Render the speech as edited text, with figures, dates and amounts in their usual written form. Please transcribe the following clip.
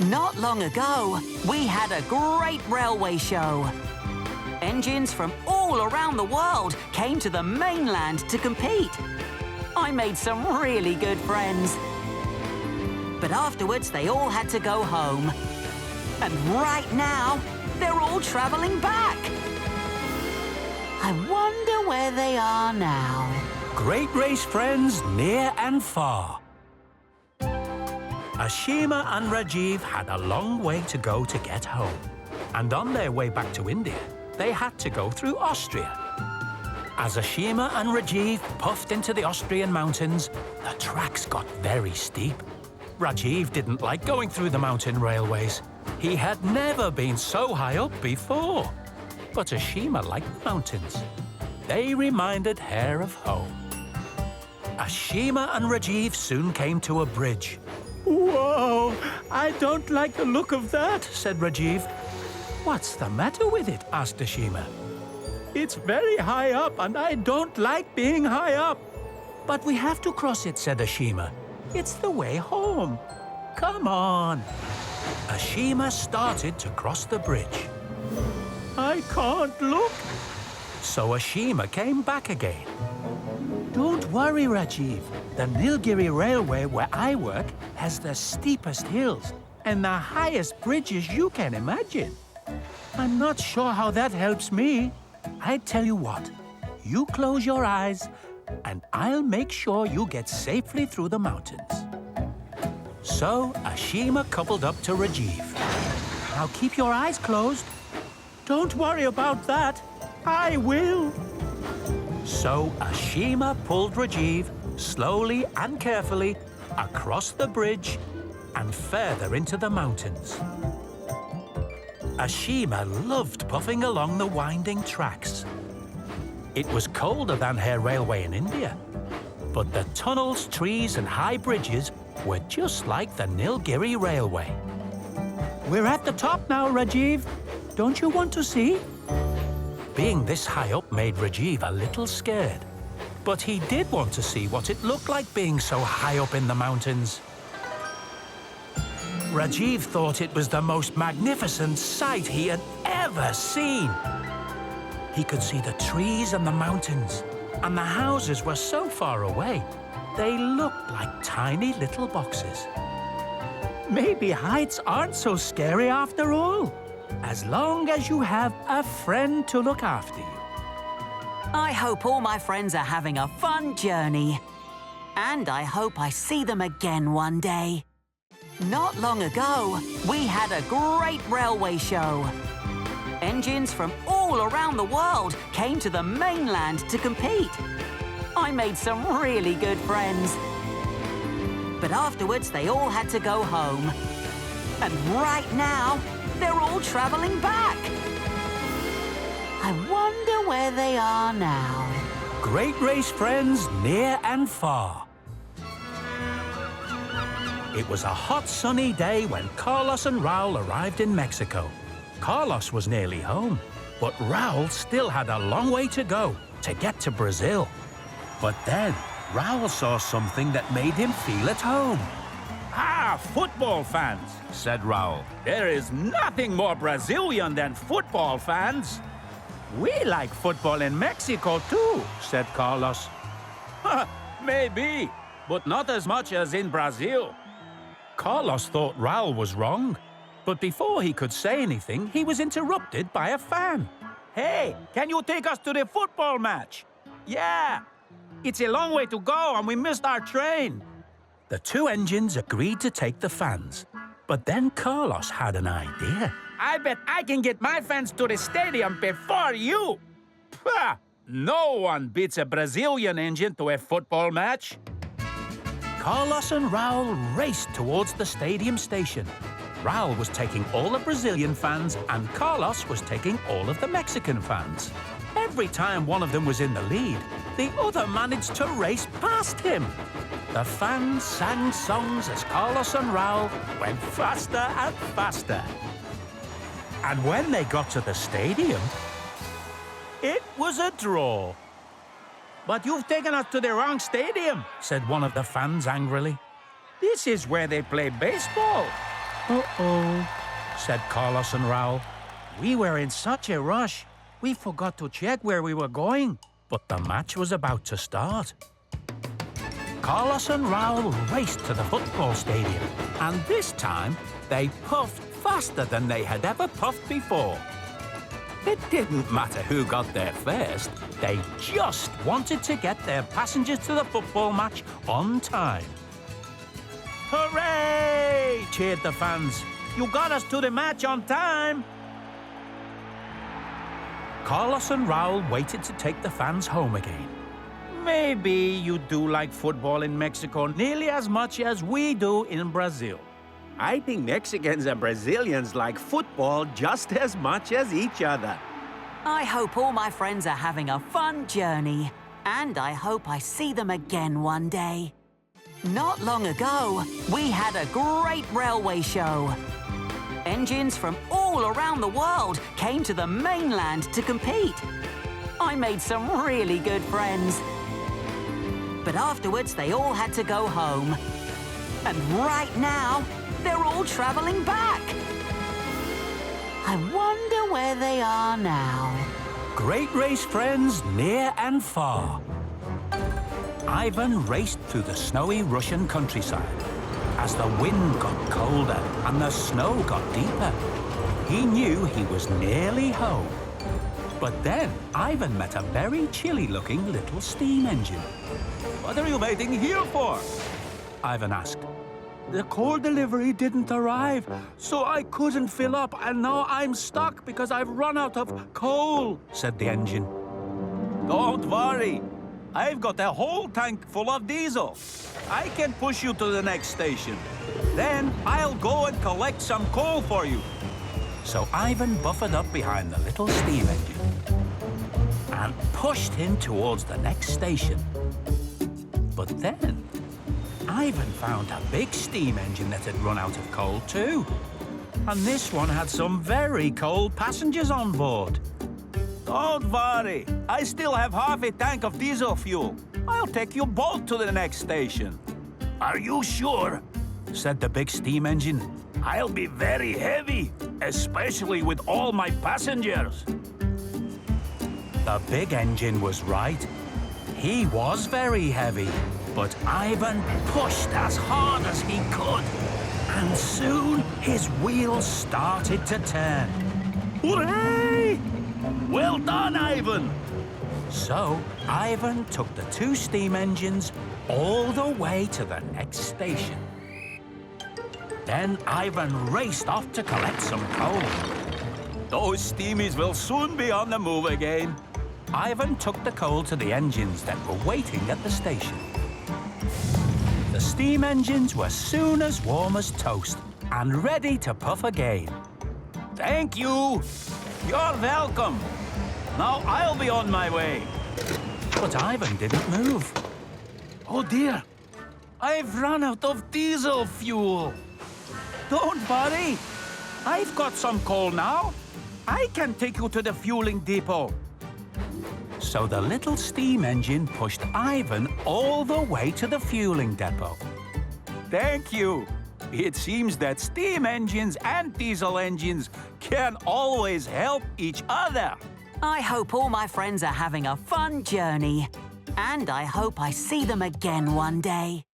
Not long ago, we had a great railway show. Engines from all around the world came to the mainland to compete. I made some really good friends. But afterwards, they all had to go home. And right now, they're all travelling back. I wonder where they are now. Great race friends near and far. Ashima and Rajiv had a long way to go to get home. And on their way back to India, they had to go through Austria. As Ashima and Rajiv puffed into the Austrian mountains, the tracks got very steep. Rajiv didn't like going through the mountain railways. He had never been so high up before. But Ashima liked the mountains. They reminded her of home. Ashima and Rajiv soon came to a bridge. "Whoa! I don't like the look of that," said Rajiv. "What's the matter with it?" asked Ashima. "It's very high up and I don't like being high up." "But we have to cross it," said Ashima. "It's the way home. Come on." Ashima started to cross the bridge. "I can't look." So Ashima came back again. "Don't worry, Rajiv. The Nilgiri Railway where I work has the steepest hills and the highest bridges you can imagine. I'm not sure how that helps me. I tell you what, you close your eyes and I'll make sure you get safely through the mountains." So Ashima coupled up to Rajiv. "Now keep your eyes closed." "Don't worry about that. I will." So Ashima pulled Rajiv slowly and carefully across the bridge and further into the mountains. Ashima loved puffing along the winding tracks. It was colder than her railway in India, but the tunnels, trees and high bridges were just like the Nilgiri Railway. "We're at the top now, Rajiv. Don't you want to see?" Being this high up made Rajiv a little scared, but he did want to see what it looked like being so high up in the mountains. Rajiv thought it was the most magnificent sight he had ever seen. He could see the trees and the mountains, and the houses were so far away, they looked like tiny little boxes. Maybe heights aren't so scary after all, as long as you have a friend to look after you. I hope all my friends are having a fun journey. And I hope I see them again one day. Not long ago, we had a great railway show. Engines from all around the world came to the mainland to compete. I made some really good friends. But afterwards, they all had to go home. And right now, they're all travelling back. I wonder where they are now. Great race friends near and far. It was a hot, sunny day when Carlos and Raul arrived in Mexico. Carlos was nearly home, but Raul still had a long way to go to get to Brazil. But then, Raul saw something that made him feel at home. "Ah, football fans," said Raul. "There is nothing more Brazilian than football fans." "We like football in Mexico too," said Carlos. Maybe, but not as much as in Brazil. Carlos thought Raul was wrong, but before he could say anything, he was interrupted by a fan. "Hey, can you take us to the football match?" "Yeah, it's a long way to go and we missed our train." The two engines agreed to take the fans, but then Carlos had an idea. "I bet I can get my fans to the stadium before you." Pah! No one beats a Brazilian engine to a football match. Carlos and Raul raced towards the stadium station. Raul was taking all the Brazilian fans and Carlos was taking all of the Mexican fans. Every time one of them was in the lead, the other managed to race past him. The fans sang songs as Carlos and Raul went faster and faster. And when they got to the stadium, it was a draw. "But you've taken us to the wrong stadium," said one of the fans angrily. "This is where they play baseball." Uh-oh, said Carlos and Raoul. We were in such a rush, we forgot to check where we were going. But the match was about to start. Carlos and Raoul raced to the football stadium, and this time they puffed faster than they had ever puffed before. It didn't matter who got there first. They just wanted to get their passengers to the football match on time. Hooray! Cheered the fans. You got us to the match on time. Carlos and Raoul waited to take the fans home again. Maybe you do like football in Mexico nearly as much as we do in Brazil. I think Mexicans and Brazilians like football just as much as each other. I hope all my friends are having a fun journey. And I hope I see them again one day. Not long ago, we had a great railway show. Engines from all around the world came to the mainland to compete. I made some really good friends. But afterwards, they all had to go home. And right now, they're all traveling back. I wonder where they are now. Great race friends near and far. Ivan raced through the snowy Russian countryside. As the wind got colder and the snow got deeper, he knew he was nearly home. But then Ivan met a very chilly-looking little steam engine. What are you waiting here for? Ivan asked. The coal delivery didn't arrive, so I couldn't fill up, and now I'm stuck because I've run out of coal, said the engine. Don't worry. I've got a whole tank full of diesel. I can push you to the next station. Then I'll go and collect some coal for you. So Ivan buffered up behind the little steam engine and pushed him towards the next station. But then Ivan found a big steam engine that had run out of coal too. And this one had some very cold passengers on board. Don't worry. I still have half a tank of diesel fuel. I'll take you both to the next station. Are you sure? Said the big steam engine. I'll be very heavy, especially with all my passengers. The big engine was right. He was very heavy, but Ivan pushed as hard as he could. And soon his wheels started to turn. Hooray! Well done, Ivan! So Ivan took the two steam engines all the way to the next station. Then Ivan raced off to collect some coal. Those steamies will soon be on the move again. Ivan took the coal to the engines that were waiting at the station. The steam engines were soon as warm as toast and ready to puff again. Thank you. You're welcome. Now I'll be on my way. But Ivan didn't move. Oh dear, I've run out of diesel fuel. Don't worry, I've got some coal now. I can take you to the fueling depot. So the little steam engine pushed Ivan all the way to the fueling depot. Thank you. It seems that steam engines and diesel engines can always help each other. I hope all my friends are having a fun journey. And I hope I see them again one day.